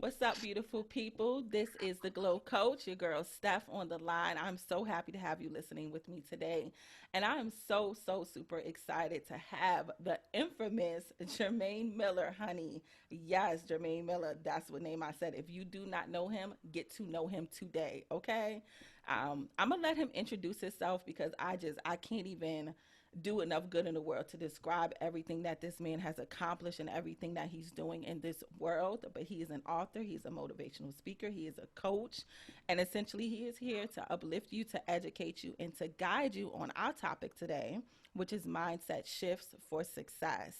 What's up, beautiful people? This is the Glow Coach, your girl Steph on the line. I'm so happy to have you listening with me today. And I am so super excited to have the infamous Jermaine Miller, honey. Yes, Jermaine Miller. That's what name I said. If you do not know him, get to know him today, okay? I'm going to let him introduce himself because I can't even do enough good in the world to describe everything that this man has accomplished and everything that he's doing in this world. But he is an author, he's a motivational speaker, he is a coach, and essentially he is here to uplift you, to educate you, and to guide you on our topic today, which is mindset shifts for success.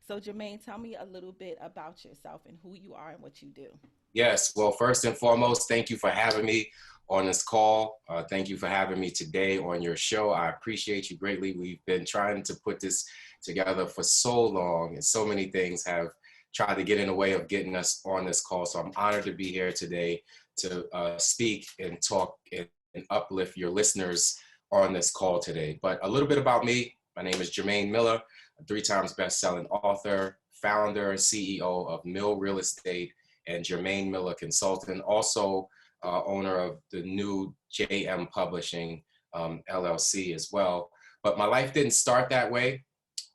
So, Jermaine, tell me a little bit about yourself and who you are and what you do. Yes. Well, first and foremost, thank you for having me on this call. Thank you for having me today on your show. I appreciate you greatly. We've been trying to put this together for so long, and so many things have tried to get in the way of getting us on this call. So I'm honored to be here today to speak and talk and uplift your listeners on this call today. But a little bit about me. My name is Jermaine Miller, a 3 times best-selling author, founder and CEO of Mill Real Estate and Jermaine Miller Consultant, also owner of the new JM Publishing LLC as well. But my life didn't start that way.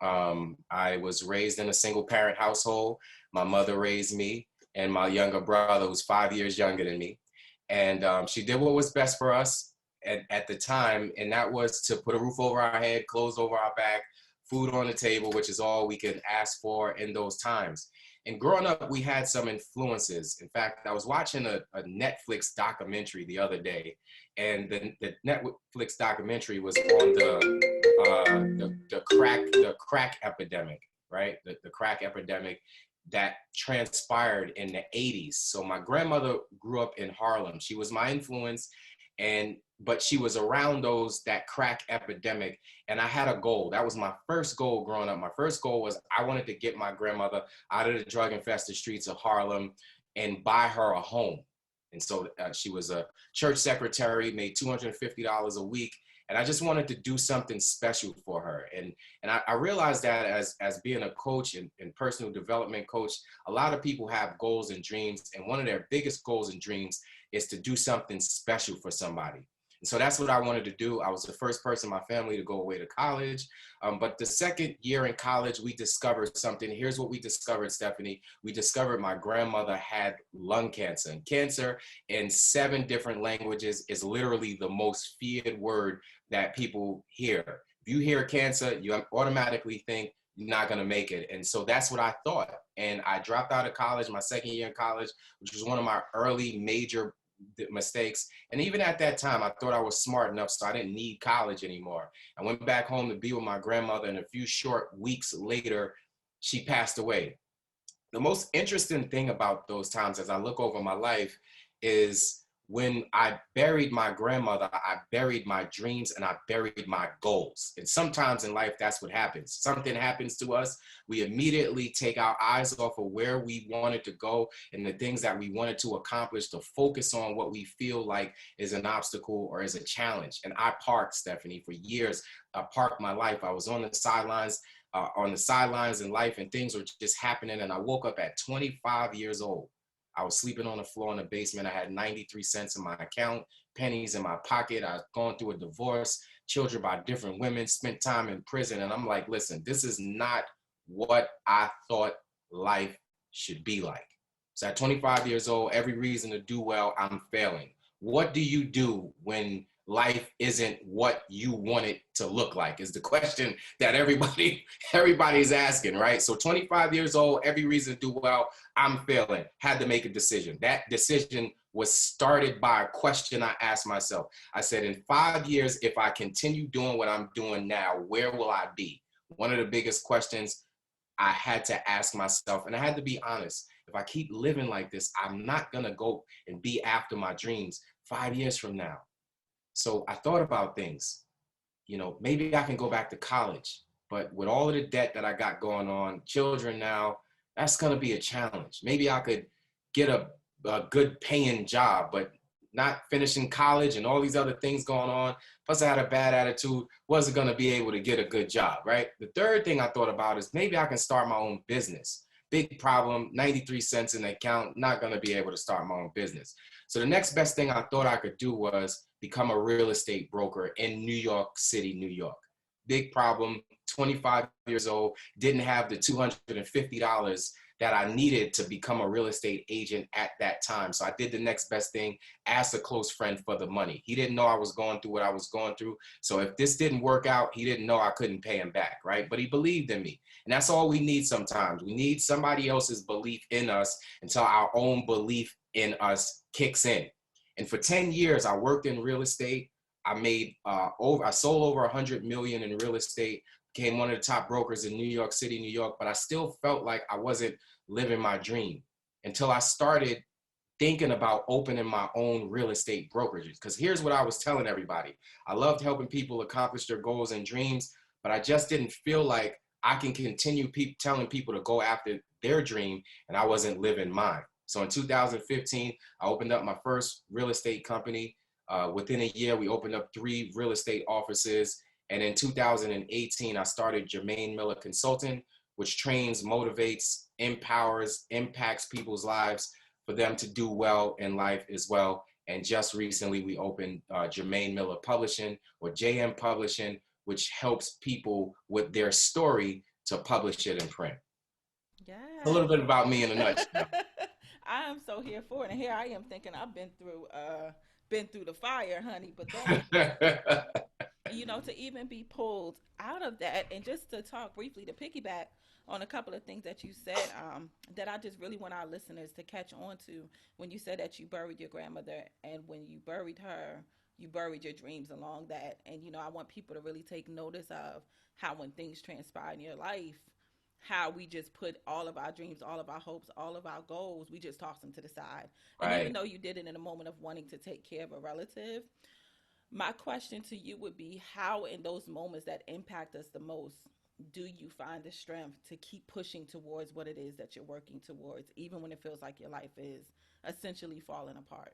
I was raised in a single parent household. My mother raised me and my younger brother, who's 5 years younger than me. And she did what was best for us at the time, and that was to put a roof over our head, clothes over our back, food on the table, which is all we could ask for in those times. And growing up, we had some influences. In fact, I was watching a Netflix documentary the other day, and the Netflix documentary was on the crack epidemic, right? The crack epidemic that transpired in the 80s. So my grandmother grew up in Harlem. She was my influence, but she was around that crack epidemic, and I had a goal. That was my first goal growing up. My first goal was I wanted to get my grandmother out of the drug-infested streets of Harlem and buy her a home. And so she was a church secretary, made $250 a week, and I just wanted to do something special for her. And I realized that as being a coach and personal development coach, a lot of people have goals and dreams, and one of their biggest goals and dreams is to do something special for somebody. And so that's what I wanted to do. I was the first person in my family to go away to college. But the second year in college, we discovered something. Here's what we discovered, Stephanie. We discovered my grandmother had lung cancer. And cancer in 7 different languages is literally the most feared word that people hear. If you hear cancer, you automatically think you're not going to make it. And so that's what I thought. And I dropped out of college, my second year in college, which was one of my early major mistakes. And even at that time, I thought I was smart enough, so I didn't need college anymore. I went back home to be with my grandmother, and a few short weeks later, she passed away. The most interesting thing about those times as I look over my life is when I buried my grandmother, I buried my dreams and I buried my goals. And sometimes in life, that's what happens. Something happens to us. We immediately take our eyes off of where we wanted to go and the things that we wanted to accomplish to focus on what we feel like is an obstacle or is a challenge. And I parked, Stephanie, for years. I parked my life. I was on the sidelines in life, and things were just happening. And I woke up at 25 years old. I was sleeping on the floor in the basement. I had 93 cents in my account, pennies in my pocket. I was going through a divorce, children by different women, spent time in prison. And I'm like, listen, this is not what I thought life should be like. So at 25 years old, every reason to do well, I'm failing. What do you do when life isn't what you want it to look like is the question that everybody's asking, right? So 25 years old, every reason to do well, I'm failing, had to make a decision. That decision was started by a question I asked myself. I said, in 5 years, if I continue doing what I'm doing now, where will I be? One of the biggest questions I had to ask myself, and I had to be honest. If I keep living like this, I'm not gonna go and be after my dreams 5 years from now. So I thought about things, maybe I can go back to college, but with all of the debt that I got going on, children now, that's going to be a challenge. Maybe I could get a good paying job, but not finishing college and all these other things going on. Plus I had a bad attitude, wasn't going to be able to get a good job, right? The third thing I thought about is maybe I can start my own business. Big problem, 93 cents in the account, not going to be able to start my own business. So the next best thing I thought I could do was become a real estate broker in New York City, New York. Big problem, 25 years old, didn't have the $250 that I needed to become a real estate agent at that time. So I did the next best thing, asked a close friend for the money. He didn't know I was going through what I was going through. So if this didn't work out, he didn't know I couldn't pay him back, right? But he believed in me. And that's all we need sometimes. We need somebody else's belief in us until our own belief in us kicks in. And for 10 years, I worked in real estate. I sold over 100 million in real estate, became one of the top brokers in New York City, New York, but I still felt like I wasn't living my dream until I started thinking about opening my own real estate brokerages. Because here's what I was telling everybody. I loved helping people accomplish their goals and dreams, but I just didn't feel like I can continue telling people to go after their dream and I wasn't living mine. So in 2015, I opened up my first real estate company. Within a year, we opened up 3 real estate offices. And in 2018, I started Jermain Miller Consulting, which trains, motivates, empowers, impacts people's lives for them to do well in life as well. And just recently, we opened Jermain Miller Publishing, or JM Publishing, which helps people with their story to publish it in print. A Yes. little bit about me in a nutshell. I am so here for it. And here I am thinking I've been through the fire, honey. But that, to even be pulled out of that, and just to talk briefly to piggyback on a couple of things that you said, that I just really want our listeners to catch on to. When you said that you buried your grandmother, and when you buried her, you buried your dreams along that. And I want people to really take notice of how, when things transpire in your life, how we just put all of our dreams, all of our hopes, all of our goals, we just toss them to the side. And even Right. though you did it in a moment of wanting to take care of a relative, my question to you would be, how in those moments that impact us the most do you find the strength to keep pushing towards what it is that you're working towards, even when it feels like your life is essentially falling apart?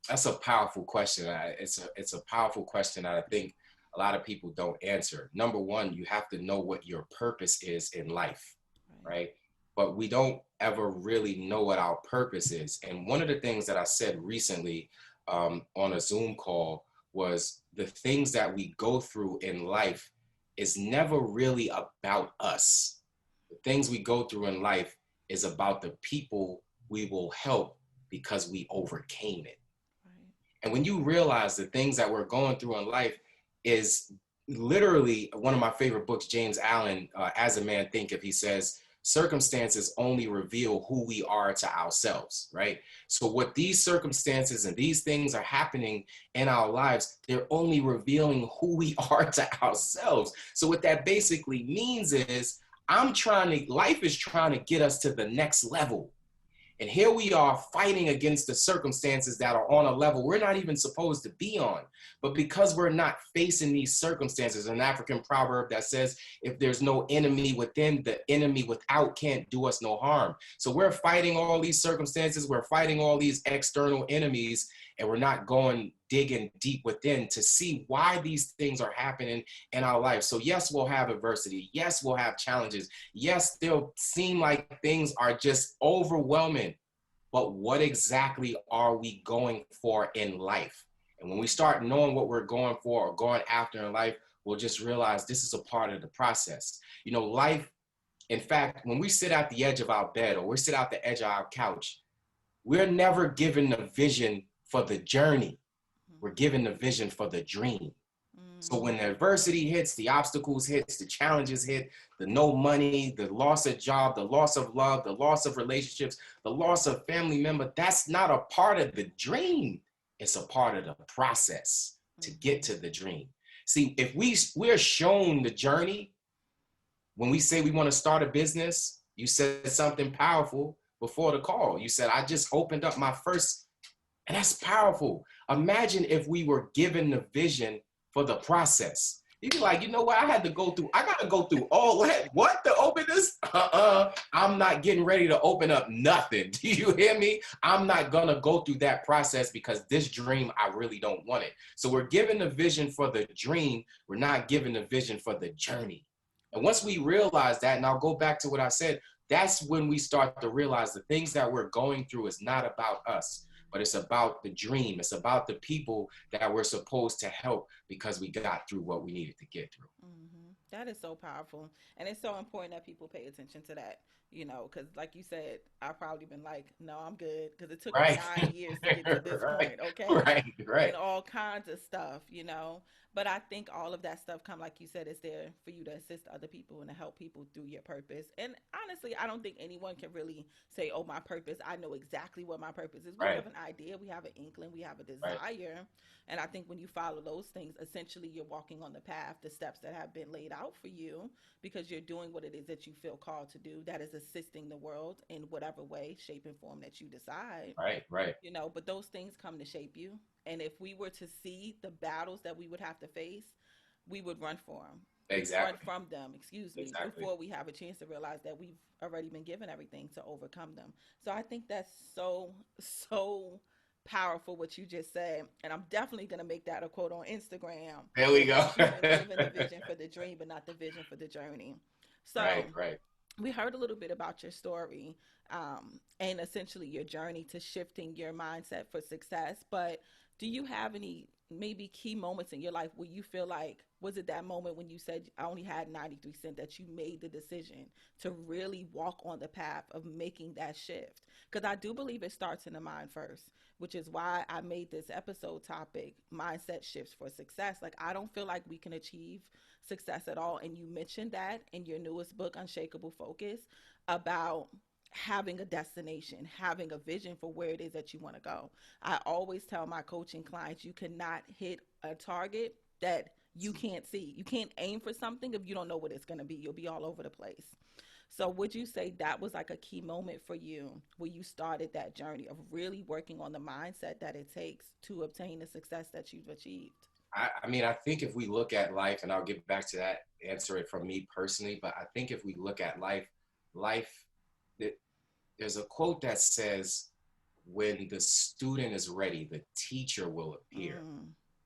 That's a powerful question. It's a powerful question that I think a lot of people don't answer. Number one, you have to know what your purpose is in life, Right. right? But we don't ever really know what our purpose is. And one of the things that I said recently on a Zoom call was the things that we go through in life is never really about us. The things we go through in life is about the people we will help because we overcame it. Right. And when you realize the things that we're going through in life is literally one of my favorite books, James Allen, As a Man Thinketh, he says, circumstances only reveal who we are to ourselves, right? So what these circumstances and these things are happening in our lives, they're only revealing who we are to ourselves. So what that basically means is life is trying to get us to the next level. And here we are fighting against the circumstances that are on a level we're not even supposed to be on. But because we're not facing these circumstances, an African proverb that says, if there's no enemy within, the enemy without can't do us no harm. So we're fighting all these circumstances, we're fighting all these external enemies, and we're not going digging deep within to see why these things are happening in our life. So yes, we'll have adversity. Yes, we'll have challenges. Yes, they'll seem like things are just overwhelming. But what exactly are we going for in life? And when we start knowing what we're going for or going after in life, we'll just realize this is a part of the process. Life, in fact, when we sit at the edge of our bed or we sit at the edge of our couch, we're never given the vision for the journey. We're given the vision for the dream. So Mm. when the adversity hits, the obstacles hits, the challenges hit, the no money, the loss of job, the loss of love, the loss of relationships, the loss of family member, that's not a part of the dream. It's a part of the process to get to the dream. See, if we're shown the journey, when we say we want to start a business, you said something powerful before the call. You said, I just opened up my first, and that's powerful. Imagine if we were given the vision for the process. You'd be like, you know what? I got to go through all that. What, to open this? I'm not getting ready to open up nothing. Do you hear me? I'm not going to go through that process because this dream, I really don't want it. So we're given the vision for the dream. We're not given the vision for the journey. And once we realize that, and I'll go back to what I said, that's when we start to realize the things that we're going through is not about us, but it's about the dream. It's about the people that we're supposed to help because we got through what we needed to get through. That is so powerful. And it's so important that people pay attention to that, because like you said, I've probably been like, no, I'm good. Because it took me Right. 9 years to get to this Right. point, okay? Right. Right. And all kinds of stuff. But I think all of that stuff come, like you said, is there for you to assist other people and to help people through your purpose. And honestly, I don't think anyone can really say, oh, my purpose, I know exactly what my purpose is. We Right. have an idea, we have an inkling, we have a Right. desire. And I think when you follow those things, essentially you're walking on the path, the steps that have been laid out for you, because you're doing what it is that you feel called to do, that is assisting the world in whatever way, shape, and form that you decide. Right. Right. But those things come to shape you. And if we were to see the battles that we would have to face, we would run for them. We would run Exactly. from them, Exactly. before we have a chance to realize that we've already been given everything to overcome them. So I think that's so, so powerful what you just said. And I'm definitely going to make that a quote on Instagram There we go. about you being given the vision for the dream, but not the vision for the journey. So Right. Right. we heard a little bit about your story, and essentially your journey to shifting your mindset for success. But do you have any maybe key moments in your life where you feel like, was it that moment when you said I only had 93 cents, that you made the decision to really walk on the path of making that shift? Because I do believe it starts in the mind first, which is why I made this episode topic mindset shifts for success. Like, I don't feel like we can achieve success at all. And you mentioned that in your newest book, Unshakable Focus, about having a destination, having a vision for where it is that you want to go. I always tell my coaching clients, you cannot hit a target that you can't see. You can't aim for something if you don't know what it's going to be. You'll be all over the place. So would you say that was like a key moment for you where you started that journey of really working on the mindset that it takes to obtain the success that you've achieved? I mean, I think if we look at life, and I'll get back to that, answer it from me personally, but I think if we look at life, that there's a quote that says, when the student is ready, the teacher will appear.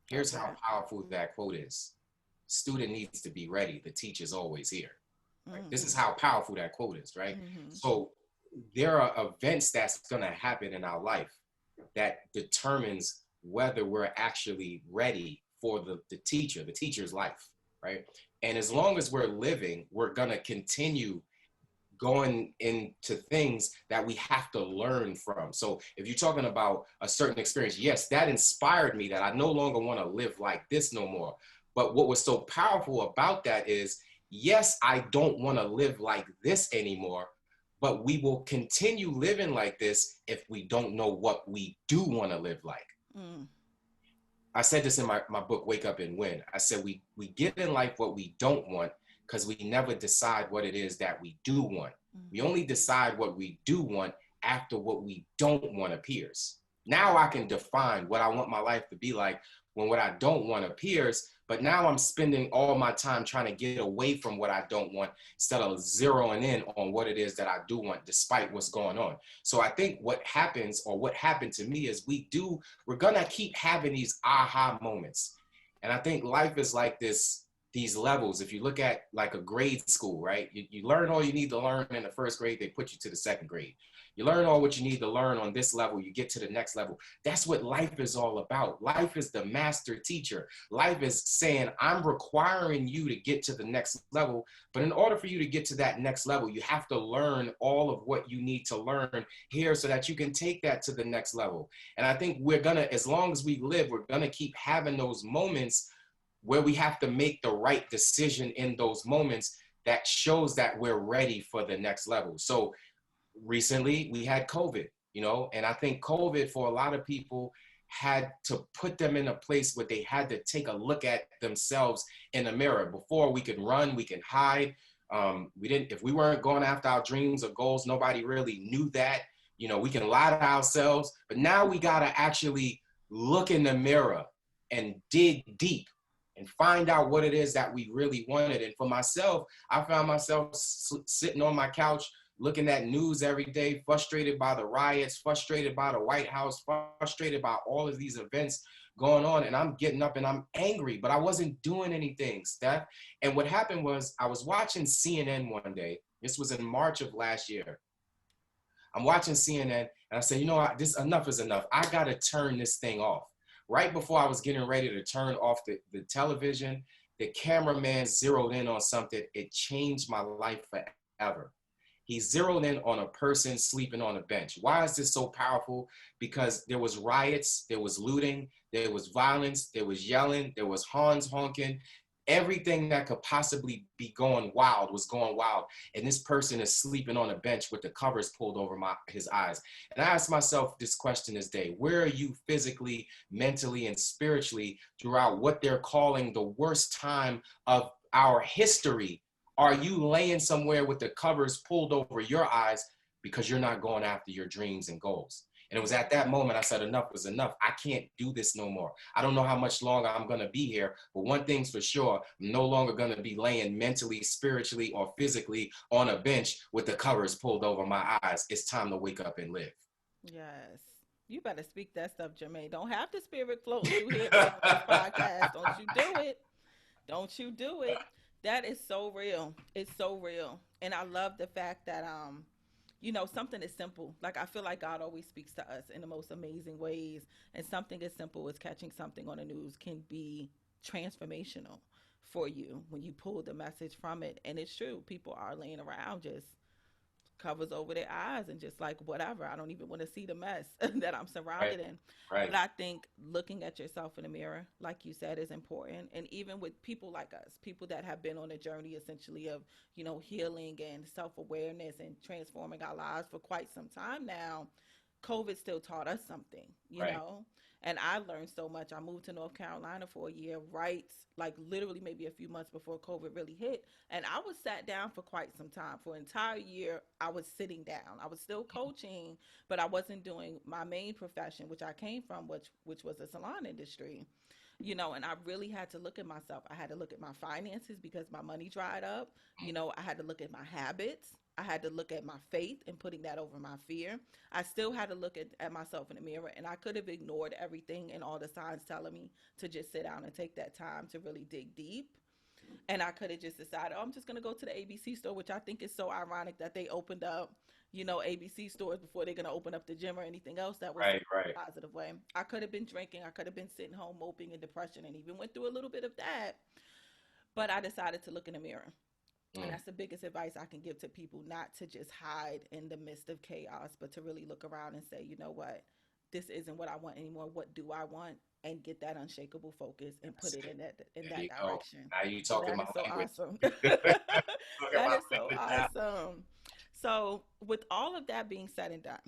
Here's Okay. how powerful that quote is. Student needs to be ready. The teacher's always here. Right? This is how powerful that quote is, right? So there are events that's going to happen in our life that determines whether we're actually ready for the teacher's life, right? And as long as we're living, we're going to continue going into things that we have to learn from. So if you're talking about a certain experience, yes, that inspired me that I no longer want to live like this no more. But what was so powerful about that is, yes, I don't want to live like this anymore, but we will continue living like this if we don't know what we do want to live like. Mm. I said this in my book, Wake Up and Win. I said we get in life what we don't want because we never decide what it is that we do want. We only decide what we do want after what we don't want appears. Now I can define what I want my life to be like when what I don't want appears, but now I'm spending all my time trying to get away from what I don't want instead of zeroing in on what it is that I do want despite what's going on. So I think what happens, or what happened to me, is we're gonna keep having these aha moments. And I think life is like these levels. If you look at like a grade school, right? You learn all you need to learn in the first grade, they put you to the second grade. You learn all what you need to learn on this level, you get to the next level. That's what life is all about. Life is the master teacher. Life is saying, I'm requiring you to get to the next level, but in order for you to get to that next level, you have to learn all of what you need to learn here so that you can take that to the next level. And I think as long as we live, we're gonna keep having those moments where we have to make the right decision in those moments that shows that we're ready for the next level. So recently we had COVID, and I think COVID for a lot of people had to put them in a place where they had to take a look at themselves in a mirror. Before, we could run, we could hide. If we weren't going after our dreams or goals, nobody really knew that. We can lie to ourselves, but now we got to actually look in the mirror and dig deep and find out what it is that we really wanted. And for myself, I found myself sitting on my couch looking at news every day, frustrated by the riots, frustrated by the White House, frustrated by all of these events going on. And I'm getting up and I'm angry, but I wasn't doing anything, Steph. And what happened was I was watching CNN one day. This was in March of last year. I'm watching CNN and I said, you know what, this enough is enough. I gotta turn this thing off. Right before I was getting ready to turn off the television, the cameraman zeroed in on something. It changed my life forever. He zeroed in on a person sleeping on a bench. Why is this so powerful? Because there was riots, there was looting, there was violence, there was yelling, there was horns honking. Everything that could possibly be going wild was going wild. And this person is sleeping on a bench with the covers pulled over his eyes. And I asked myself this question this day: where are you physically, mentally, and spiritually throughout what they're calling the worst time of our history? Are you laying somewhere with the covers pulled over your eyes because you're not going after your dreams and goals? And it was at that moment I said, enough was enough. I can't do this no more. I don't know how much longer I'm going to be here, but one thing's for sure, I'm no longer going to be laying mentally, spiritually, or physically on a bench with the covers pulled over my eyes. It's time to wake up and live. Yes. You better speak that stuff, Jermaine. Don't have the spirit floating through here today on this podcast. Don't you do it. Don't you do it. That is so real. It's so real. And I love the fact that something is simple. Like I feel like God always speaks to us in the most amazing ways. And something as simple as catching something on the news can be transformational for you when you pull the message from it. And it's true. People are laying around just covers over their eyes and just like whatever, I don't even want to see the mess that I'm surrounded Right, in. right, But I think looking at yourself in the mirror, like you said, is important. And even with people like us, people that have been on a journey essentially of healing and self-awareness and transforming our lives for quite some time now, COVID still taught us something, right, and I learned so much. I moved to North Carolina for a year, right? Like literally maybe a few months before COVID really hit. And I was sat down for quite some time. For an entire year, I was sitting down. I was still coaching, but I wasn't doing my main profession, which I came from, which was the salon industry. And I really had to look at myself. I had to look at my finances because my money dried up. I had to look at my habits. I had to look at my faith and putting that over my fear. I still had to look at myself in the mirror, and I could have ignored everything and all the signs telling me to just sit down and take that time to really dig deep. And I could have just decided, oh, I'm just going to go to the ABC store, which I think is so ironic that they opened up, ABC stores before they're going to open up the gym or anything else that was right, right, a positive way. I could have been drinking. I could have been sitting home moping in depression and even went through a little bit of that. But I decided to look in the mirror. And mm, that's the biggest advice I can give to people, not to just hide in the midst of chaos, but to really look around and say, you know what? This isn't what I want anymore. What do I want? And get that unshakable focus and put that's it it. in that There you go. direction. Now you So talking that my is so language. awesome. Talking That my is so language now. awesome. So with all of that being said and done,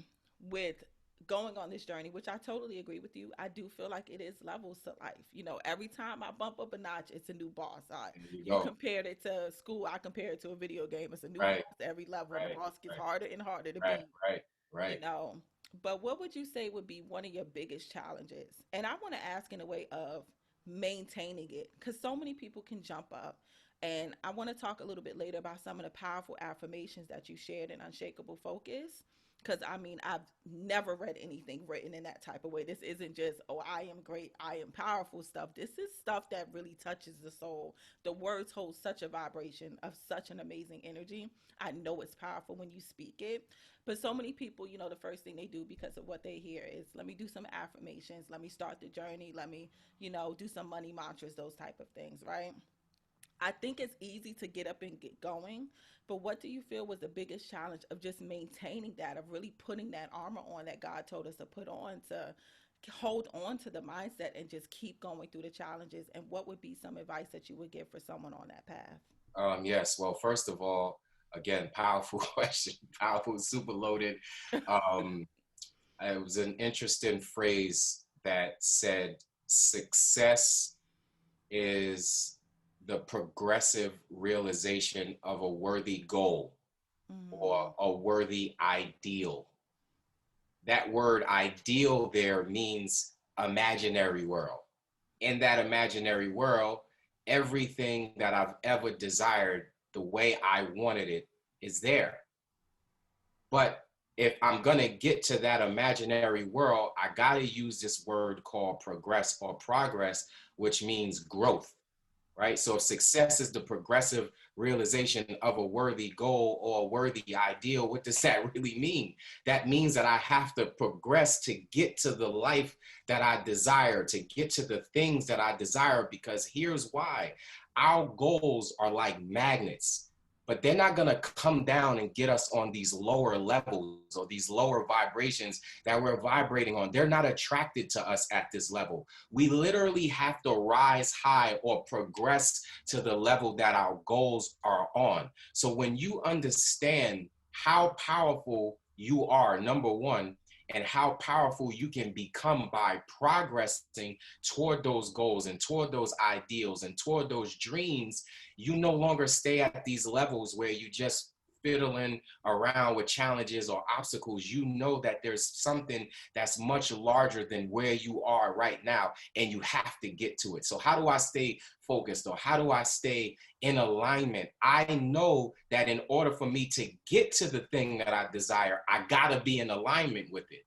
with going on this journey, which I totally agree with you, I do feel like it is levels to life. Every time I bump up a notch, it's a new boss. There you You go. compared it to school, I compare it to a video game. It's a new Right, boss every level, and the right, boss gets right, harder and harder to right, beat. right, You right. know, but what would you say would be one of your biggest challenges? And I want to ask in a way of maintaining it, because so many people can jump up. And I want to talk a little bit later about some of the powerful affirmations that you shared in Unshakable Focus. Because I mean, I've never read anything written in that type of way. This isn't just, oh, I am great, I am powerful stuff. This is stuff that really touches the soul. The words hold such a vibration of such an amazing energy. I know it's powerful when you speak it. But so many people, the first thing they do because of what they hear is, let me do some affirmations, let me start the journey, let me, do some money mantras, those type of things, right? I think it's easy to get up and get going, but what do you feel was the biggest challenge of just maintaining that, of really putting that armor on that God told us to put on, to hold on to the mindset and just keep going through the challenges? And what would be some advice that you would give for someone on that path? Yes. Well, first of all, again, powerful question, powerful, super loaded. Um, it was an interesting phrase that said, success is the progressive realization of a worthy goal or Mm, a worthy ideal. That word ideal there means imaginary world. In that imaginary world, everything that I've ever desired the way I wanted it is there. But if I'm going to get to that imaginary world, I got to use this word called progress or progress, which means growth, right? So if success is the progressive realization of a worthy goal or a worthy ideal, what does that really mean? That means that I have to progress to get to the life that I desire, to get to the things that I desire, because here's why. Our goals are like magnets, but they're not going to come down and get us on these lower levels or these lower vibrations that we're vibrating on. They're not attracted to us at this level. We literally have to rise high or progress to the level that our goals are on. So when you understand how powerful you are, number one, and how powerful you can become by progressing toward those goals and toward those ideals and toward those dreams, you no longer stay at these levels where you just fiddling around with challenges or obstacles. You know that there's something that's much larger than where you are right now, and you have to get to it. So how do I stay focused, or how do I stay in alignment? I know that in order for me to get to the thing that I desire, I gotta be in alignment with it.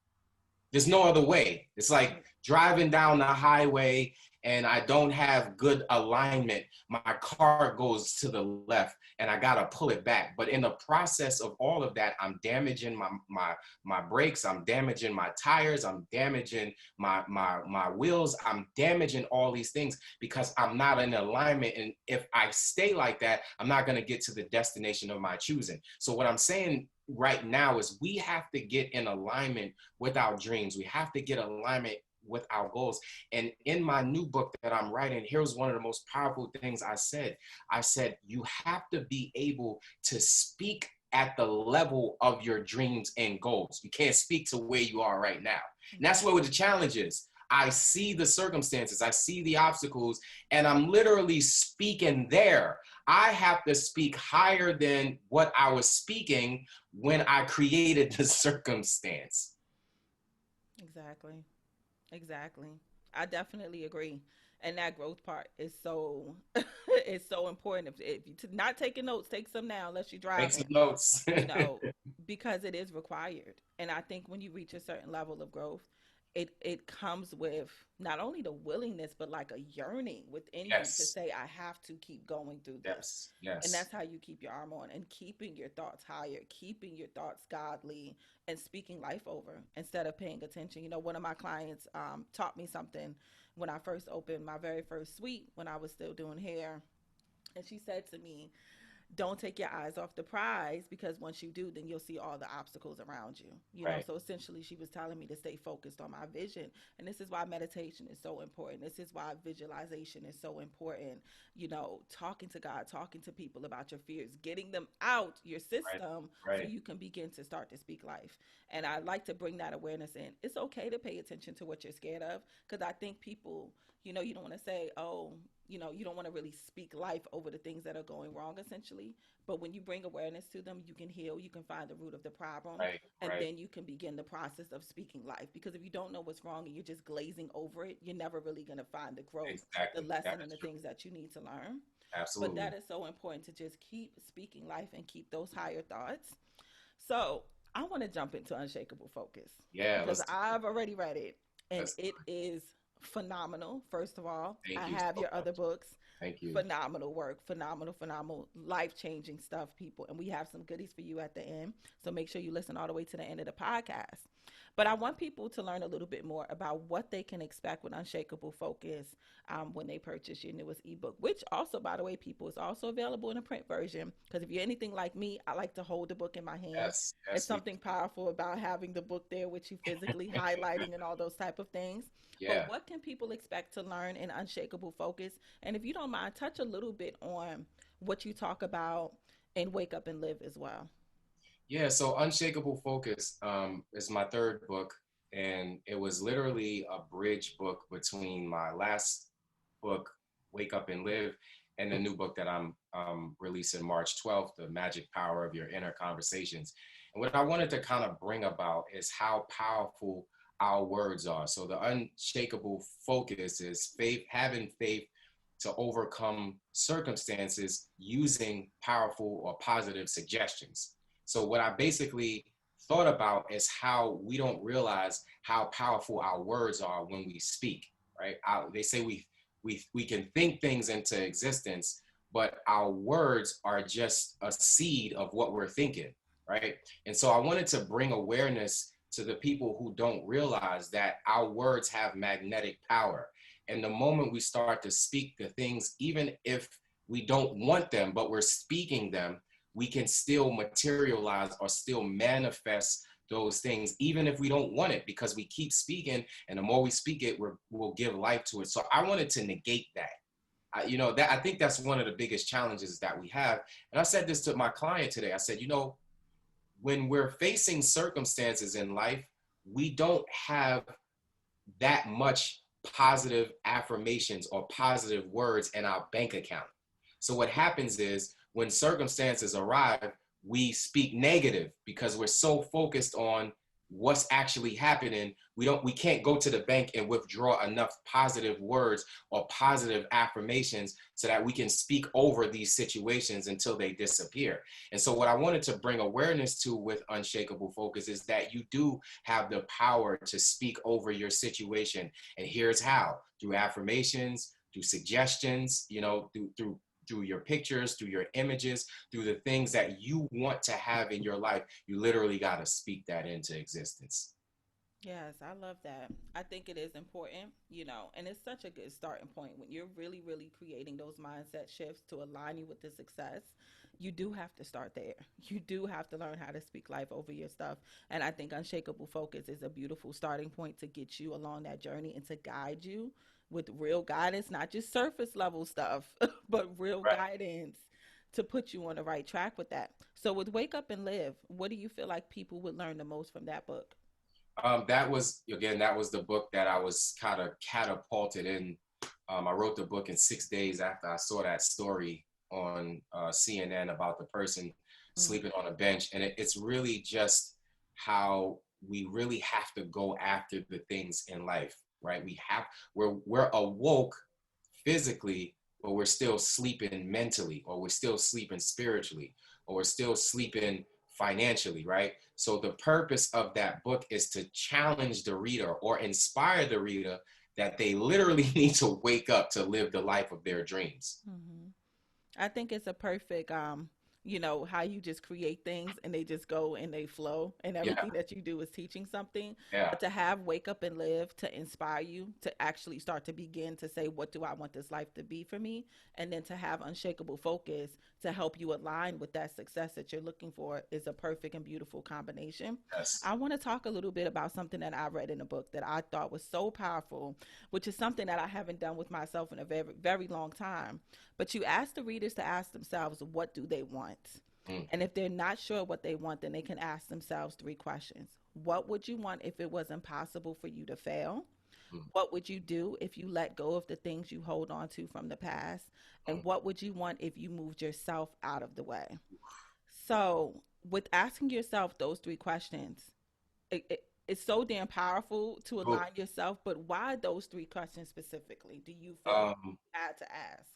There's no other way. It's like driving down the highway and I don't have good alignment. My car goes to the left and I gotta pull it back. But in the process of all of that, I'm damaging my brakes, I'm damaging my tires, I'm damaging my wheels, I'm damaging all these things because I'm not in alignment. And if I stay like that, I'm not gonna get to the destination of my choosing. So what I'm saying right now is we have to get in alignment with our dreams. We have to get alignment with our goals. And in my new book that I'm writing, here's one of the most powerful things I said. I said, you have to be able to speak at the level of your dreams and goals. You can't speak to where you are right now. And that's where the challenge is. I see the circumstances, I see the obstacles, and I'm literally speaking there. I have to speak higher than what I was speaking when I created the circumstance. Exactly. Exactly. I definitely agree. And that growth part is so is so important. If you not taking notes, take some now unless you're Make some driving, notes. you know, because it is required. And I think when you reach a certain level of growth, it comes with not only the willingness but like a yearning within you to Yes, say I have to keep going through this. yes, And yes. that's how you keep your arm on and keeping your thoughts higher, keeping your thoughts godly, and speaking life over instead of paying attention. You know, one of my clients taught me something when I first opened my very first suite when I was still doing hair. And she said to me, don't take your eyes off the prize, because once you do, then you'll see all the obstacles around you. You know, Right, so essentially she was telling me to stay focused on my vision. And this is why meditation is so important. This is why visualization is so important. You know, talking to God, talking to people about your fears, getting them out your right, system so right, you can begin to start to speak life. And I like to bring that awareness in. It's okay to pay attention to what you're scared of, because I think people, you know, you don't want to say, oh, you know, you don't want to really speak life over the things that are going wrong, essentially. But when you bring awareness to them, you can heal, you can find the root of the problem, right, and right. then you can begin the process of speaking life. Because if you don't know what's wrong and you're just glazing over it, you're never really going to find the growth, the Exactly. That lesson, and is the true. things that you need to learn. But Absolutely. that is so important to just keep speaking life and keep those higher thoughts. So I want to jump into Unshakable Focus Yeah, because let's do it. I've already read it and Let's do it it. is phenomenal. First of all, I Thank you have so your other much. books. Thank you. Phenomenal work, phenomenal, life changing stuff, people. And we have some goodies for you at the end. So make sure you listen all the way to the end of the podcast. But I want people to learn a little bit more about what they can expect with Unshakable Focus when they purchase your newest ebook, which also, by the way, people, is also available in a print version. Because if you're anything like me, I like to hold the book in my hand. Yes, It's yes, me something powerful about having the book there with you physically too. highlighting and all those type of things. But Yeah. what can people expect to learn in Unshakable Focus? And if you don't mind, touch a little bit on what you talk about in Wake Up and Live as well. Yeah, so Unshakable Focus is my third book, and it was literally a bridge book between my last book, Wake Up and Live, and the new book that I'm releasing March 12th, The Magic Power of Your Inner Conversations. And what I wanted to kind of bring about is how powerful our words are. So the unshakable focus is faith, having faith to overcome circumstances using powerful or positive suggestions. So what I basically thought about is how we don't realize how powerful our words are when we speak, right? They say we can think things into existence, but our words are just a seed of what we're thinking, right? And so I wanted to bring awareness to the people who don't realize that our words have magnetic power. And the moment we start to speak the things, even if we don't want them, but we're speaking them, we can still materialize or still manifest those things, even if we don't want it, because we keep speaking. And the more we speak it, we'll give life to it. So I wanted to negate that. That I think that's one of the biggest challenges that we have. And I said this to my client today. I said, when we're facing circumstances in life, we don't have that much positive affirmations or positive words in our bank account. So what happens is when circumstances arrive, we speak negative because we're so focused on what's actually happening. We can't go to the bank and withdraw enough positive words or positive affirmations so that we can speak over these situations until they disappear. And so what I wanted to bring awareness to with Unshakable Focus is that you do have the power to speak over your situation. And here's how: through affirmations, through suggestions, through your pictures, through your images, through the things that you want to have in your life. You literally got to speak that into existence. Yes, I love that. I think it is important, and it's such a good starting point when you're really, really creating those mindset shifts to align you with the success. You do have to start there. You do have to learn how to speak life over your stuff. And I think Unshakable Focus is a beautiful starting point to get you along that journey and to guide you with real guidance, not just surface level stuff, but real Right. guidance to put you on the right track with that. So, with Wake Up and Live, what do you feel like people would learn the most from that book? That was the book that I was kind of catapulted in. I wrote the book in 6 days after I saw that story on CNN about the person Mm. sleeping on a bench. And it's really just how we really have to go after the things in life, right? We're awoke physically, but we're still sleeping mentally, or we're still sleeping spiritually, or we're still sleeping financially, right? So the purpose of that book is to challenge the reader or inspire the reader that they literally need to wake up to live the life of their dreams. Hmm. I think it's a perfect, how you just create things and they just go and they flow, and Yeah, everything that you do is teaching something. yeah, But to have Wake Up and Live to inspire you to actually start to begin to say, what do I want this life to be for me? And then to have Unshakable Focus to help you align with that success that you're looking for is a perfect and beautiful combination. yes. I want to talk a little bit about something that I read in a book that I thought was so powerful, which is something that I haven't done with myself in a very, very long time. But you ask the readers to ask themselves, what do they want? Mm, And if they're not sure what they want, then they can ask themselves three questions. What would you want if it was impossible for you to fail? mm, What would you do if you let go of the things you hold on to from the past? mm. And what would you want if you moved yourself out of the way? So, with asking yourself those three questions, it's so damn powerful to So, align yourself. But why those three questions specifically do you feel like um, you had to ask?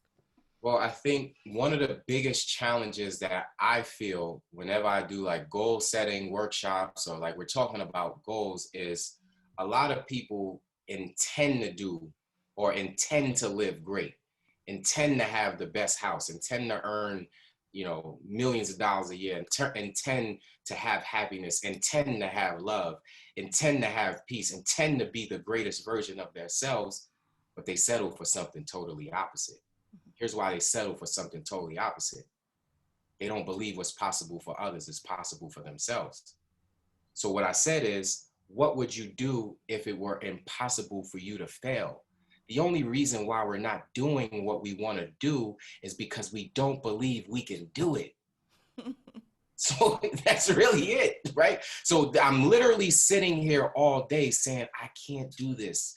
well, I think one of the biggest challenges that I feel whenever I do like goal setting workshops or like we're talking about goals is a lot of people intend to do or intend to live great, intend to have the best house, intend to earn, millions of dollars a year, intend to have happiness, intend to have love, intend to have peace, intend to be the greatest version of themselves, but they settle for something totally opposite. Here's why they settle for something totally opposite. They don't believe what's possible for others is possible for themselves. So what I said is, what would you do if it were impossible for you to fail? The only reason why we're not doing what we want to do is because we don't believe we can do it. So that's really it, right? So I'm literally sitting here all day saying, I can't do this.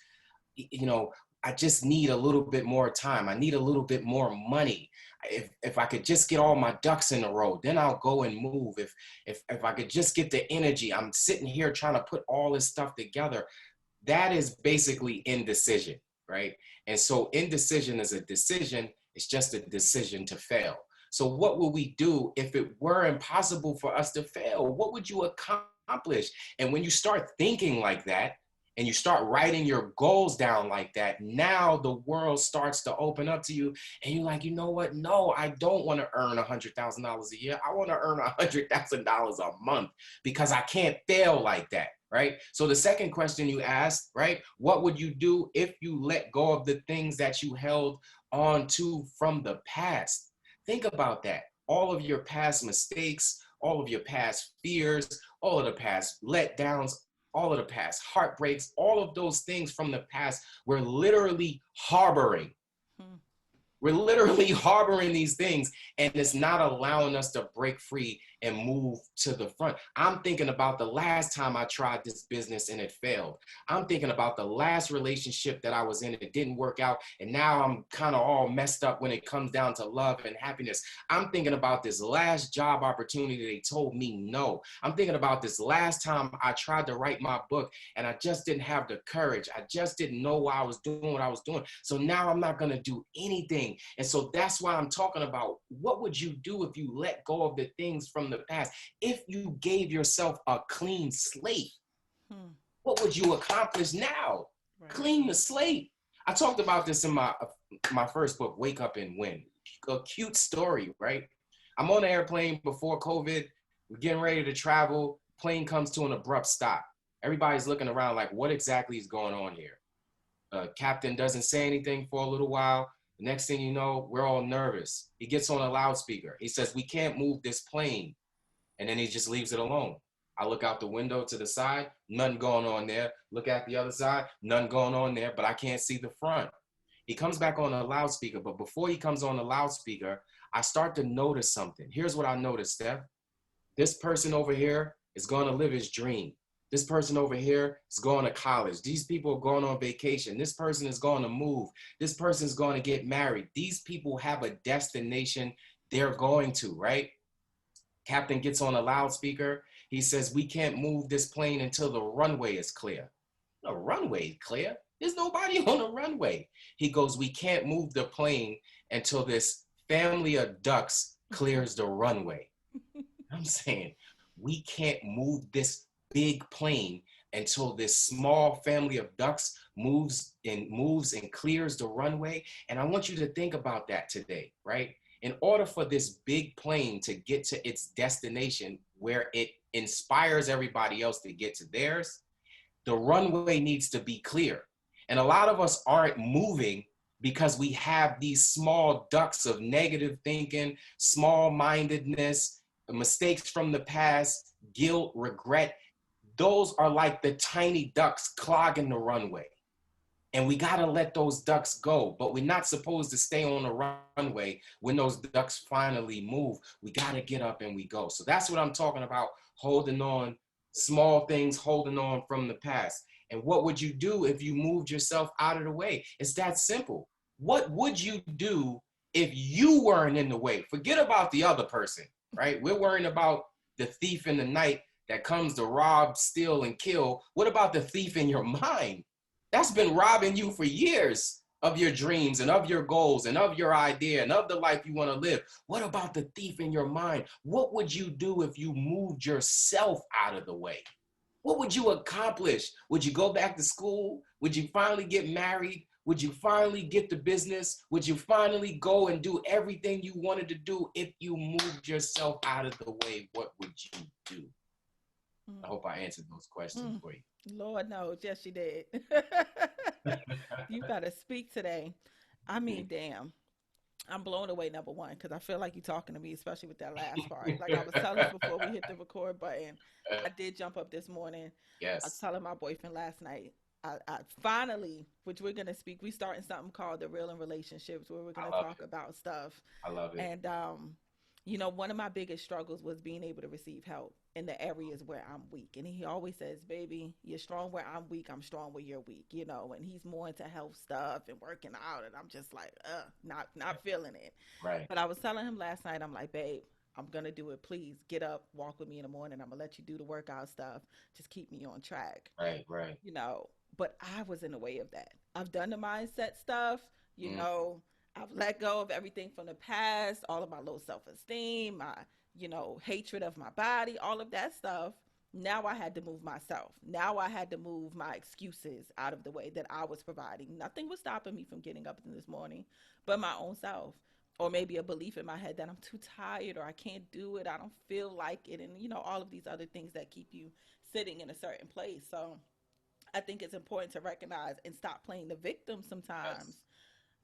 You know, I just need a little bit more time. I need a little bit more money. If I could just get all my ducks in a row, then I'll go and move. If I could just get the energy, I'm sitting here trying to put all this stuff together. That is basically indecision, right? And so indecision is a decision. It's just a decision to fail. So what will we do if it were impossible for us to fail? What would you accomplish? And when you start thinking like that, and you start writing your goals down like that, now the world starts to open up to you. And you're like, you know what? No, I don't want to earn $100,000 a year. I want to earn $100,000 a month because I can't fail like that. Right. So the second question you asked, right? What would you do if you let go of the things that you held on to from the past? Think about that. All of your past mistakes, all of your past fears, all of the past letdowns, all of the past heartbreaks, all of those things from the past, we're literally harboring. Hmm. We're literally harboring these things, and it's not allowing us to break free and move to the front. I'm thinking about the last time I tried this business and it failed. I'm thinking about the last relationship that I was in, it didn't work out, and now I'm kind of all messed up when it comes down to love and happiness. I'm thinking about this last job opportunity they told me no. I'm thinking about this last time I tried to write my book and I just didn't have the courage. I just didn't know why I was doing what I was doing. So now I'm not going to do anything. And so that's why I'm talking about what would you do if you let go of the things from the past? If you gave yourself a clean slate, Hmm. what would you accomplish now? Right. Clean the slate. I talked about this in my first book, Wake Up and Win. A cute story, right? I'm on an airplane before COVID. We're getting ready to travel. Plane comes to an abrupt stop. Everybody's looking around like, what exactly is going on here? Captain doesn't say anything for a little while. The next thing you know, we're all nervous. He gets on a loudspeaker. He says, we can't move this plane. And then he just leaves it alone. I look out the window to the side, nothing going on there. Look at the other side, nothing going on there, but I can't see the front. He comes back on a loudspeaker, but before he comes on the loudspeaker, I start to notice something. Here's what I noticed, Steph. This person over here is going to live his dream. This person over here is going to college. These people are going on vacation. This person is going to move. This person is going to get married. These people have a destination they're going to, right? Captain gets on a loudspeaker. He says, we can't move this plane until the runway is clear. The runway clear? There's nobody on the runway. He goes, we can't move the plane until this family of ducks clears the runway. I'm saying, we can't move this big plane until this small family of ducks moves and clears the runway. And I want you to think about that today, right? In order for this big plane to get to its destination where it inspires everybody else to get to theirs, the runway needs to be clear. And a lot of us aren't moving because we have these small ducks of negative thinking, small mindedness, mistakes from the past, guilt, regret. Those are like the tiny ducks clogging the runway. And we got to let those ducks go, but we're not supposed to stay on the runway when those ducks finally move. We got to get up and we go. So that's what I'm talking about, holding on, small things, holding on from the past. And what would you do if you moved yourself out of the way? It's that simple. What would you do if you weren't in the way? Forget about the other person, right? We're worrying about the thief in the night that comes to rob, steal, and kill. What about the thief in your mind? That's been robbing you for years of your dreams and of your goals and of your idea and of the life you want to live. What about the thief in your mind? What would you do if you moved yourself out of the way? What would you accomplish? Would you go back to school? Would you finally get married? Would you finally get the business? Would you finally go and do everything you wanted to do if you moved yourself out of the way? What would you do? I hope I answered those questions Mm. for you. Lord knows, yes, she did. You better speak today. I mean, damn. I'm blown away, number one, because I feel like you're talking to me, especially with that last part. Like I was telling you before we hit the record button, I did jump up this morning. I was Yes, telling my boyfriend last night. I finally, which we're gonna speak. We starting something called the Real in Relationships, where we're I gonna love talk it. about stuff. I love it. And one of my biggest struggles was being able to receive help in the areas where I'm weak. And he always says, "Baby, you're strong where I'm weak. I'm strong where you're weak." And he's more into health stuff and working out, and I'm just like, not feeling it. Right, But I was telling him last night, I'm like, "Babe, I'm gonna do it. Please get up, walk with me in the morning. I'm gonna let you do the workout stuff. Just keep me on track." right, right. you know. But I was in the way of that. I've done the mindset stuff, you Mm, know. I've let go of everything from the past, all of my low self esteem, my, hatred of my body, all of that stuff. Now I had to move myself. Now I had to move my excuses out of the way that I was providing. Nothing was stopping me from getting up this morning but my own self. Or maybe a belief in my head that I'm too tired or I can't do it, I don't feel like it, and all of these other things that keep you sitting in a certain place. So I think it's important to recognize and stop playing the victim sometimes, Yes.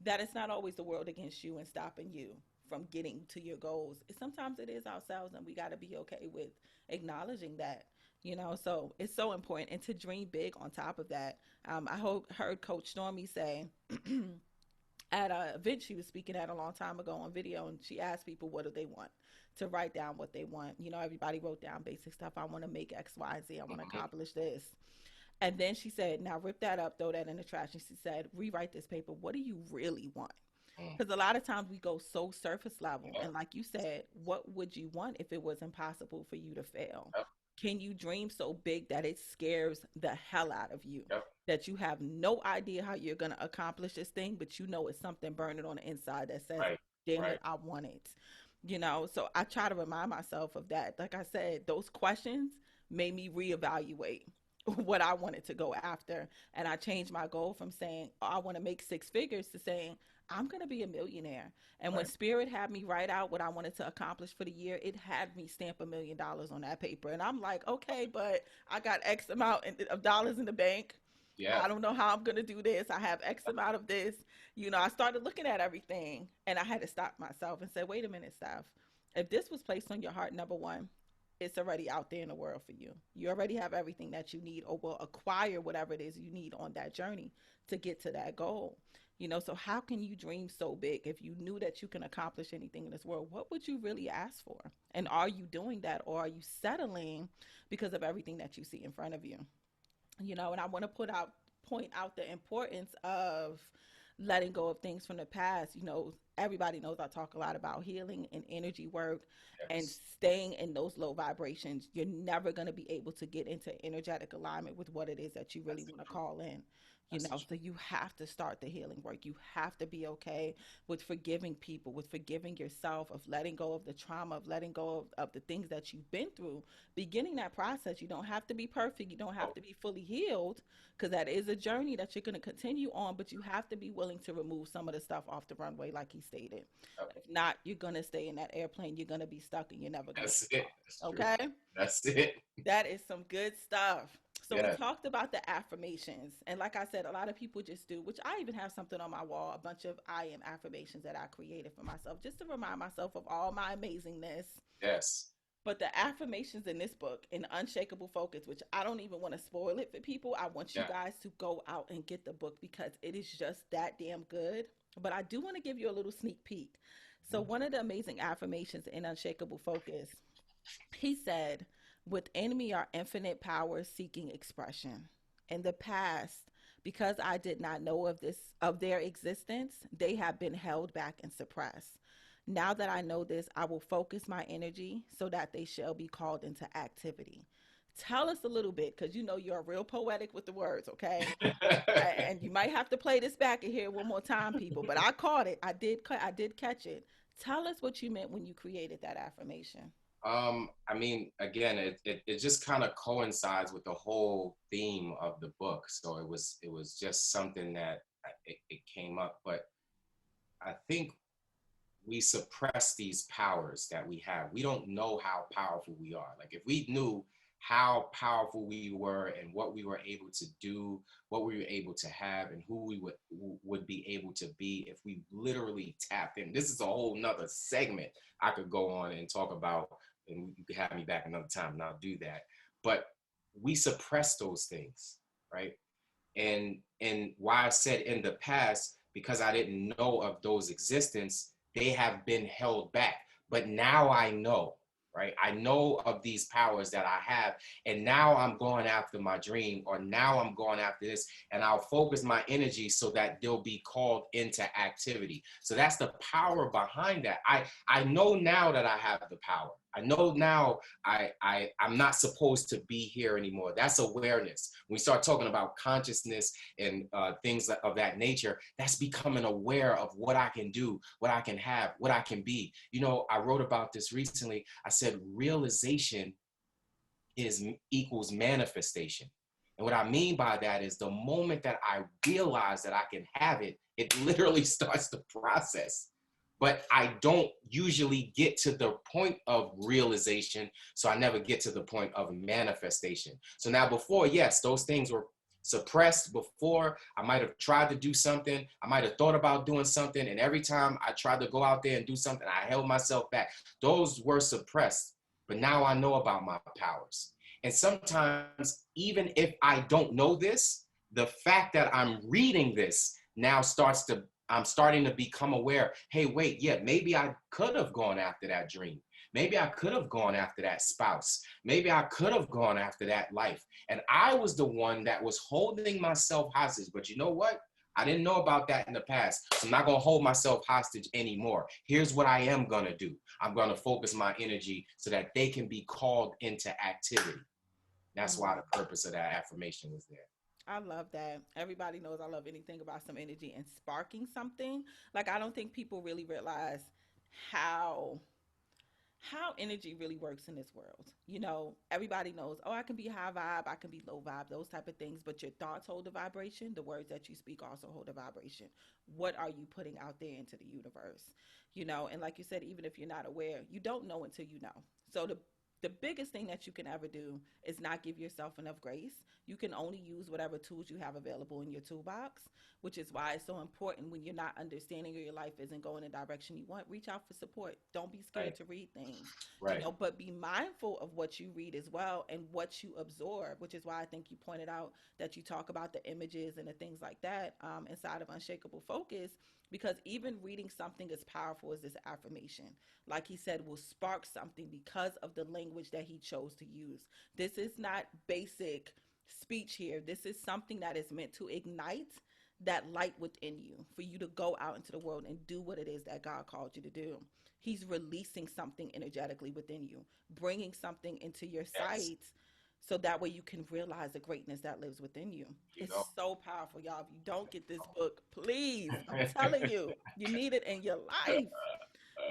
that it's not always the world against you and stopping you from getting to your goals. Sometimes it is ourselves, and we got to be okay with acknowledging that. So it's so important, and to dream big on top of that. Heard Coach Stormy say at a event she was speaking at a long time ago on video, and she asked people what do they want, to write down what they want. Everybody wrote down basic stuff. I want to make X, Y, and Z. I want to Mm-hmm. accomplish this. And then she said, now rip that up, throw that in the trash. And she said, rewrite this paper. What do you really want? Mm. Because a lot of times we go so surface level. Yep. And like you said, what would you want if it was impossible for you to fail? Yep. Can you dream so big that it scares the hell out of you? Yep. That you have no idea how you're going to accomplish this thing, but it's something burning on the inside that says, Right. damn Right. it, I want it. So I try to remind myself of that. Like I said, those questions made me reevaluate what I wanted to go after. And I changed my goal from saying, oh, I want to make six figures, to saying, I'm going to be a millionaire. And when Right. Spirit had me write out what I wanted to accomplish for the year, it had me stamp $1 million on that paper. And I'm like, okay, but I got X amount of dollars in the bank. Yeah. I don't know how I'm going to do this. I have X amount of this. I started looking at everything, and I had to stop myself and say, wait a minute, Steph. If this was placed on your heart, number one, it's already out there in the world for you. You already have everything that you need, or will acquire whatever it is you need on that journey to get to that goal. So how can you dream so big if you knew that you can accomplish anything in this world? What would you really ask for? And are you doing that, or are you settling because of everything that you see in front of you? And I want to point out the importance of letting go of things from the past. Everybody knows I talk a lot about healing and energy work and Yes. staying in those low vibrations. You're never going to be able to get into energetic alignment with what it is that you really That's the want to truth. call in. That's the truth. So you have to start the healing work. You have to be okay with forgiving people, with forgiving yourself, of letting go of the trauma, of letting go of the things that you've been through. Beginning that process, you don't have to be perfect. You don't have Oh. to be fully healed, because that is a journey that you're going to continue on, but you have to be willing to remove some of the stuff off the runway, like he stated. Yep. If not, you're going to stay in that airplane. You're going to be stuck, and you're never going to That's take it. off. That's true. Okay? That's it. That is some good stuff. So we Yeah. talked about the affirmations. And like I said, a lot of people just do, which I even have something on my wall, a bunch of I am affirmations that I created for myself, just to remind myself of all my amazingness. Yes. But the affirmations in this book, in Unshakable Focus, which I don't even want to spoil it for people, I want you Yeah. guys to go out and get the book, because it is just that damn good. But I do want to give you a little sneak peek. So, Mhm. one of the amazing affirmations in Unshakable Focus, he said, within me are infinite powers seeking expression. In the past, because I did not know of their existence, they have been held back and suppressed. Now that I know this, I will focus my energy so that they shall be called into activity. Tell us a little bit, because you're real poetic with the words, okay? And you might have to play this back and hear it one more time, people. But I caught it. I did catch it. Tell us what you meant when you created that affirmation. I mean, again, it just kind of coincides with the whole theme of the book. So it was just something that it came up. But I think we suppress these powers that we have. We don't know how powerful we are. Like, if we knew how powerful we were and what we were able to do, what we were able to have, and who we would be able to be if we literally tapped in. This is a whole nother segment I could go on and talk about, and you could have me back another time, and I'll do that. But we suppress those things, right? And why I said in the past, because I didn't know of those existence, they have been held back. But now I know, right? I know of these powers that I have, and now I'm going after my dream, or now I'm going after this, and I'll focus my energy so that they'll be called into activity. So that's the power behind that. I know now that I have the power. I know now I'm not supposed to be here anymore. That's awareness. When we start talking about consciousness and things of that nature, that's becoming aware of what I can do, what I can have, what I can be. I wrote about this recently. I said realization is equals manifestation. And what I mean by that is the moment that I realize that I can have it, it literally starts the process. But I don't usually get to the point of realization. So I never get to the point of manifestation. So now before, yes, those things were suppressed before. I might have tried to do something. I might have thought about doing something. And every time I tried to go out there and do something, I held myself back. Those were suppressed. But now I know about my powers. And sometimes, even if I don't know this, the fact that I'm reading this now I'm starting to become aware, hey, wait, yeah, maybe I could have gone after that dream. Maybe I could have gone after that spouse. Maybe I could have gone after that life. And I was the one that was holding myself hostage. But you know what? I didn't know about that in the past. So I'm not going to hold myself hostage anymore. Here's what I am going to do. I'm going to focus my energy so that they can be called into activity. That's why the purpose of that affirmation was there. I love that. Everybody knows I love anything about some energy and sparking something. Like I don't think people really realize how how energy really works in this world. You know, everybody knows, oh, I can be high vibe, I can be low vibe, those type of things, but your thoughts hold a vibration, the words that you speak also hold a vibration. What are you putting out there into the universe? You know, and like you said, even if you're not aware, you don't know until you know. So the biggest thing that you can ever do is not give yourself enough grace. You can only use whatever tools you have available in your toolbox, which is why it's so important when you're not understanding or your life isn't going the direction you want, reach out for support. Don't be scared Right. to read things, you Right. know, but be mindful of what you read as well and what you absorb, which is why I think you pointed out that you talk about the images and the things like that inside of Unshakable Focus, because even reading something as powerful as this affirmation, like he said, will spark something because of the language that he chose to use. This is not basic speech here. This is something that is meant to ignite that light within you for you to go out into the world and do what it is that God called you to do. He's releasing something energetically within you, bringing something into your Yes. sight so that way you can realize the greatness that lives within you. You It's know. so powerful, y'all. If you don't get this book, please, I'm telling you, you need it in your life.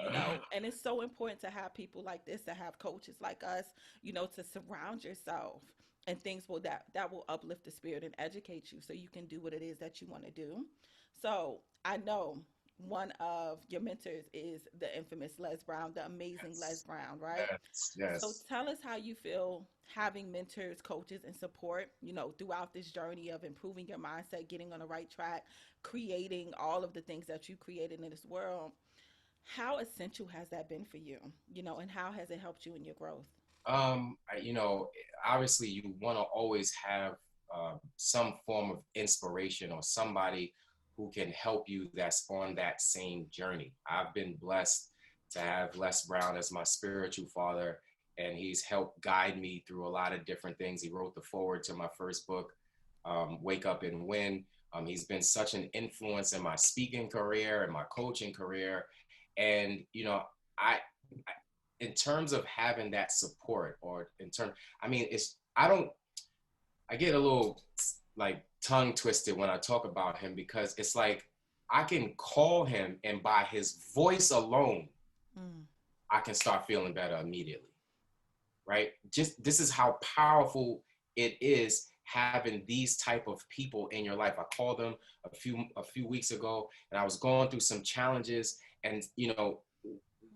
You know, and it's so important to have people like this, to have coaches like us, you know, to surround yourself and things will that will uplift the spirit and educate you so you can do what it is that you want to do. So I know one of your mentors is the infamous Les Brown, the amazing Les Yes. Brown, right? Yes. So Yes. tell us how you feel having mentors, coaches, and support, you know, throughout this journey of improving your mindset, getting on the right track, creating all of the things that you created in this world. How essential has that been for you, you know, and how has it helped you in your growth? You know, obviously you want to always have some form of inspiration or somebody who can help you that's on that same journey. I've been blessed to have Les Brown as my spiritual father, and he's helped guide me through a lot of different things. He wrote the foreword to my first book, Wake Up and Win. He's been such an influence in my speaking career and my coaching career. And, you know, I in terms of having that support or in terms, I mean, I get a little like tongue twisted when I talk about him because it's like I can call him and by his voice alone, Mm. I can start feeling better immediately, right? Just this is how powerful it is having these type of people in your life. I called them a few weeks ago and I was going through some challenges and you know,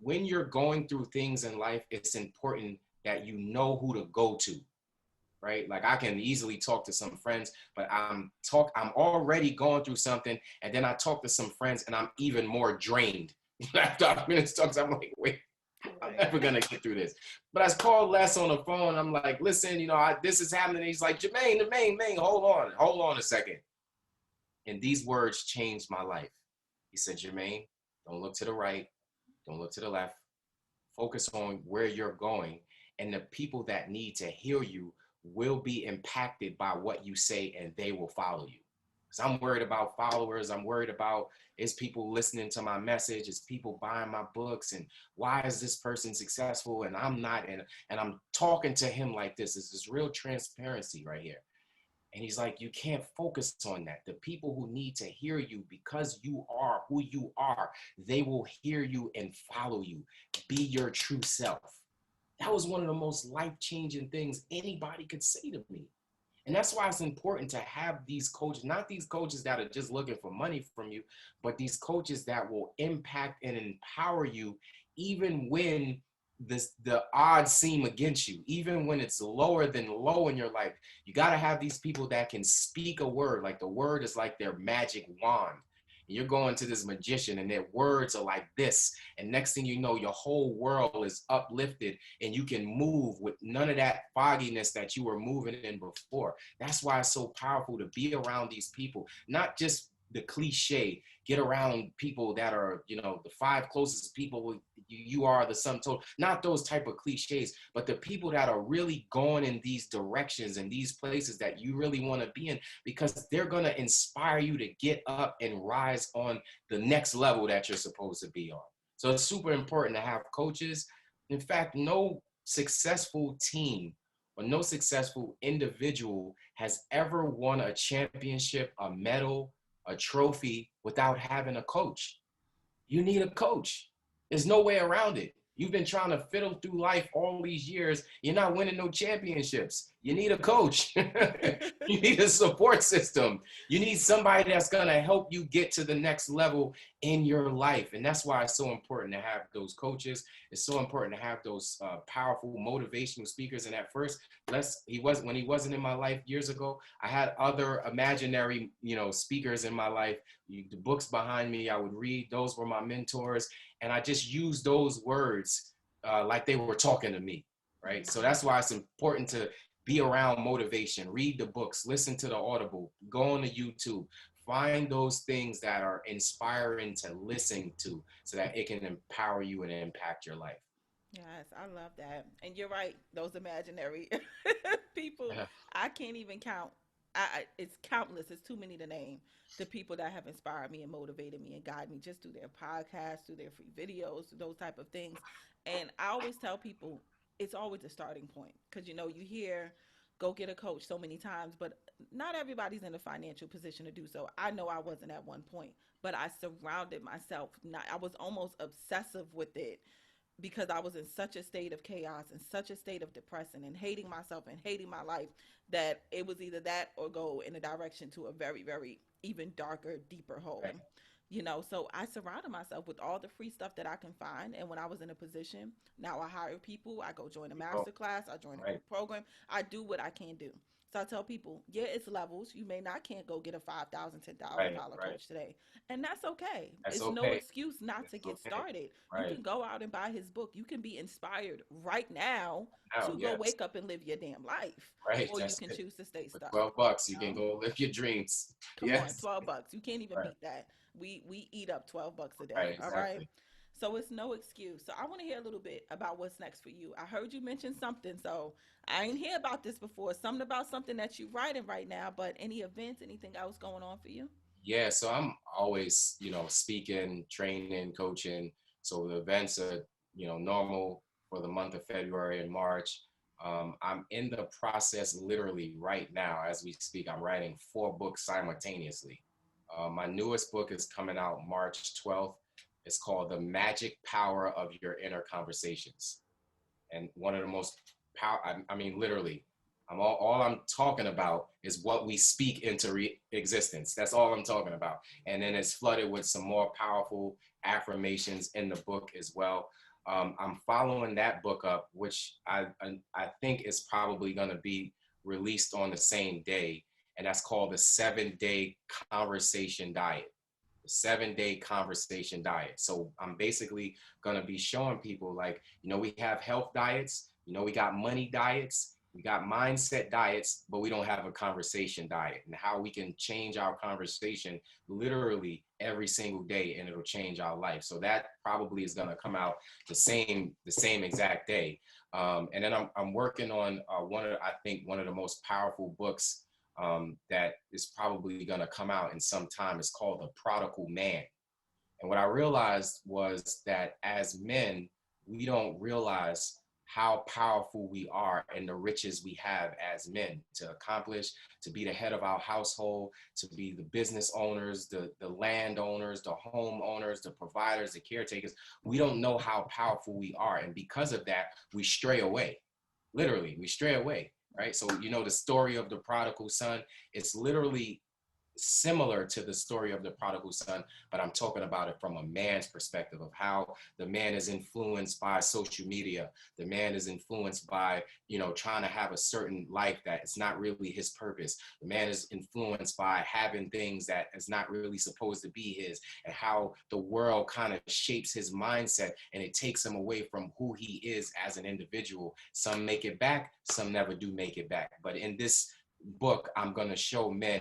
when you're going through things in life, it's important that you know who to go to, right? Like I can easily talk to some friends, but I'm already going through something, and then I talk to some friends, and I'm even more drained. After I finish talking, I'm like, wait, I'm Right. never gonna get through this. But I called Les on the phone. I'm like, listen, you know, this is happening. He's like, Jermaine, hold on a second. And these words changed my life. He said, Jermaine, don't look to the right, don't look to the left. Focus on where you're going, and the people that need to hear you will be impacted by what you say and they will follow you. Because I'm worried about followers. I'm worried about is people listening to my message, is people buying my books, and why is this person successful and I'm not, and I'm talking to him like this. It's this real transparency right here. And he's like, you can't focus on that. The people who need to hear you because you are who you are, they will hear you and follow you. Be your true self. That was one of the most life-changing things anybody could say to me. And that's why it's important to have these coaches, not these coaches that are just looking for money from you, but these coaches that will impact and empower you even when the odds seem against you, even when it's lower than low in your life. You got to have these people that can speak a word. Like the word is like their magic wand. And you're going to this magician and their words are like this. And next thing you know, your whole world is uplifted and you can move with none of that fogginess that you were moving in before. That's why it's so powerful to be around these people, not just the cliche, get around people that are, the five closest people you are the sum total, not those type of cliches, but the people that are really going in these directions and these places that you really want to be in, because they're going to inspire you to get up and rise on the next level that you're supposed to be on. So it's super important to have coaches. In fact, no successful team or no successful individual has ever won a championship, a medal, a trophy without having a coach. You need a coach. There's no way around it. You've been trying to fiddle through life all these years. You're not winning no championships. You need a coach. You need a support system. You need somebody that's going to help you get to the next level in your life. And that's why it's so important to have those coaches. It's so important to have those powerful motivational speakers. And at first, when he wasn't in my life years ago, I had other imaginary, speakers in my life. The books behind me, I would read. Those were my mentors. And I just used those words like they were talking to me, right? So that's why it's important to be around motivation, read the books, listen to the Audible, go on to YouTube, find those things that are inspiring to listen to so that it can empower you and impact your life. Yes, I love that. And you're right, those imaginary people, I can't even count. It's countless. It's too many to name. The people that have inspired me and motivated me and guided me just through their podcasts, through their free videos, through those type of things. And I always tell people it's always a starting point because you hear go get a coach so many times, but not everybody's in a financial position to do so. I know I wasn't at one point, but I surrounded myself. Not, I was almost obsessive with it because I was in such a state of chaos and such a state of depression and hating myself and hating my life that it was either that or go in a direction to a very, very even darker, deeper hole. Right. So I surrounded myself with all the free stuff that I can find. And when I was in a position, now I hire people, I go join a Oh, master class, I join a right, group program, I do what I can do. So I tell people, yeah, it's levels. You may not can't go get a $5,000, right, $10,000 right. coach today. And that's okay. That's It's no okay. excuse not to It's get okay. started. You Right. can go out and buy his book. You can be inspired right now Now, to go yes. wake up and live your damn life. Right. Or you That's can it. choose to stay For stuck. $12, you You can know? go live your dreams. Come on, Yes. $12. You can't even Right. beat that. We eat up $12 a Right. day. All right. Exactly. So it's no excuse. So I want to hear a little bit about what's next for you. I heard you mention something, so I ain't hear about this before. Something about something that you writing right now, but any events, anything else going on for you? Yeah, so I'm always, speaking, training, coaching. So the events are, normal for the month of February and March. I'm in the process literally right now as we speak. I'm writing 4 books simultaneously. My newest book is coming out March 12th. It's called The Magic Power of Your Inner Conversations. And one of the most I mean, literally, all I'm talking about is what we speak into existence. That's all I'm talking about. And then it's flooded with some more powerful affirmations in the book as well. I'm following that book up, which I think is probably going to be released on the same day, and that's called the 7-Day Conversation Diet. 7-Day Conversation Diet. So I'm basically going to be showing people, like, we have health diets, we got money diets, we got mindset diets, but we don't have a conversation diet, and how we can change our conversation literally every single day, and it'll change our life. So that probably is going to come out the same exact day. And then I'm working on I think one of the most powerful books that is probably going to come out in some time. Is called The Prodigal Man. And what I realized was that as men, we don't realize how powerful we are and the riches we have as men to accomplish, to be the head of our household, to be the business owners, the landowners, the homeowners, the providers, the caretakers. We don't know how powerful we are. And because of that, we stray away. Literally, we stray away, right? So, the story of the prodigal son, it's literally similar to the story of the prodigal son, but I'm talking about it from a man's perspective of how the man is influenced by social media. The man is influenced by, trying to have a certain life that is not really his purpose. The man is influenced by having things that is not really supposed to be his, and how the world kind of shapes his mindset and it takes him away from who he is as an individual. Some make it back, some never do make it back. But in this book, I'm going to show men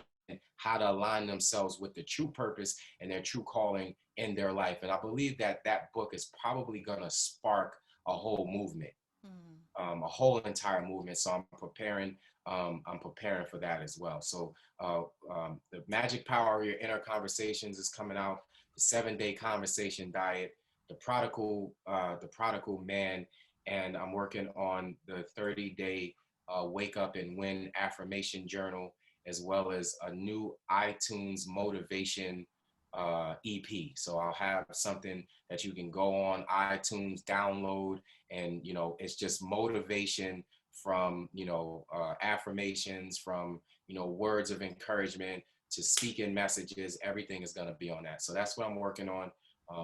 how to align themselves with the true purpose and their true calling in their life. And I believe that that book is probably going to spark a whole movement, Mm. a whole entire movement. So I'm preparing. I'm preparing for that as well. So the Magic Power of Your Inner Conversations is coming out. The 7-day conversation diet, the prodigal man, and I'm working on the 30-day wake up and win affirmation journal, as well as a new iTunes motivation EP. So I'll have something that you can go on iTunes, download, and it's just motivation from affirmations, from words of encouragement to speaking messages. Everything is going to be on that. So that's what I'm working on.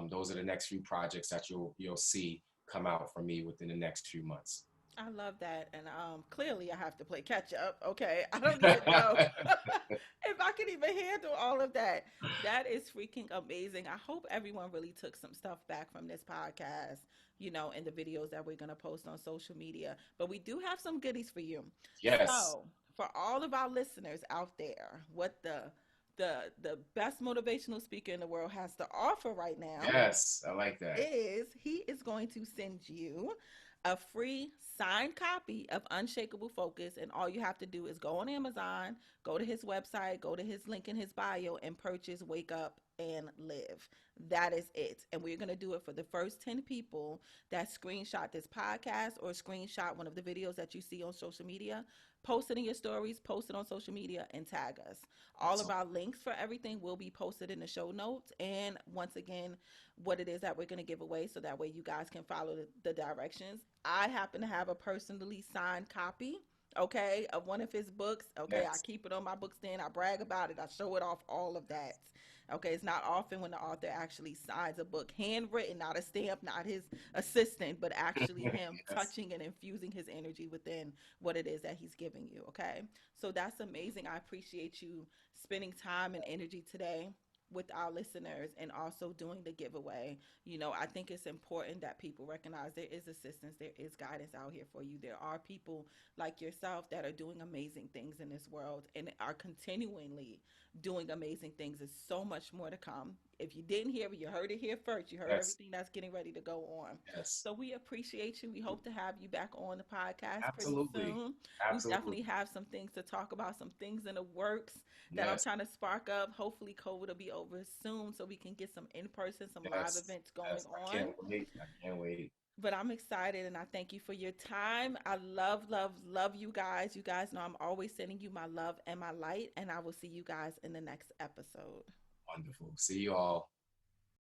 Those are the next few projects that you'll see come out from me within the next few months. I love that. And clearly I have to play catch up. Okay. I don't even know if I can even handle all of that. That is freaking amazing. I hope everyone really took some stuff back from this podcast, in the videos that we're going to post on social media. But we do have some goodies for you. Yes. So, for all of our listeners out there, what the best motivational speaker in the world has to offer right now Yes, I like that. is he is going to send you a free signed copy of Unshakable Focus. And all you have to do is go on Amazon, go to his website, go to his link in his bio, and purchase Wake Up and Live. That is it. And we're going to do it for the first 10 people that screenshot this podcast or screenshot one of the videos that you see on social media. Post it in your stories, post it on social media, and tag us. All of So, our links for everything will be posted in the show notes. And once again, what it is that we're going to give away so that way you guys can follow the directions. I happen to have a personally signed copy, okay, of one of his books. Okay, I yes, keep it on my book stand. I brag about it. I show it off, all of that. Okay, it's not often when the author actually signs a book handwritten, not a stamp, not his assistant, but actually him yes, touching and infusing his energy within what it is that he's giving you. Okay, so that's amazing. I appreciate you spending time and energy today with our listeners and also doing the giveaway. I think it's important that people recognize there is assistance, there is guidance out here for you. There are people like yourself that are doing amazing things in this world and are continually doing amazing things. There's so much more to come. If you didn't hear it, you heard it here first. You heard yes, everything that's getting ready to go on. yes. So we appreciate you. We hope to have you back on the podcast pretty Absolutely. soon. We Absolutely. definitely have some things to talk about, some things in the works that I'm Yes, trying to spark up. Hopefully, COVID will be over soon so we can get some in person, some live yes, events going yes. I on. can't wait. I can't wait. But I'm excited and I thank you for your time. I love, love, love you guys. You guys know I'm always sending you my love and my light, and I will see you guys in the next episode. Wonderful. See you all.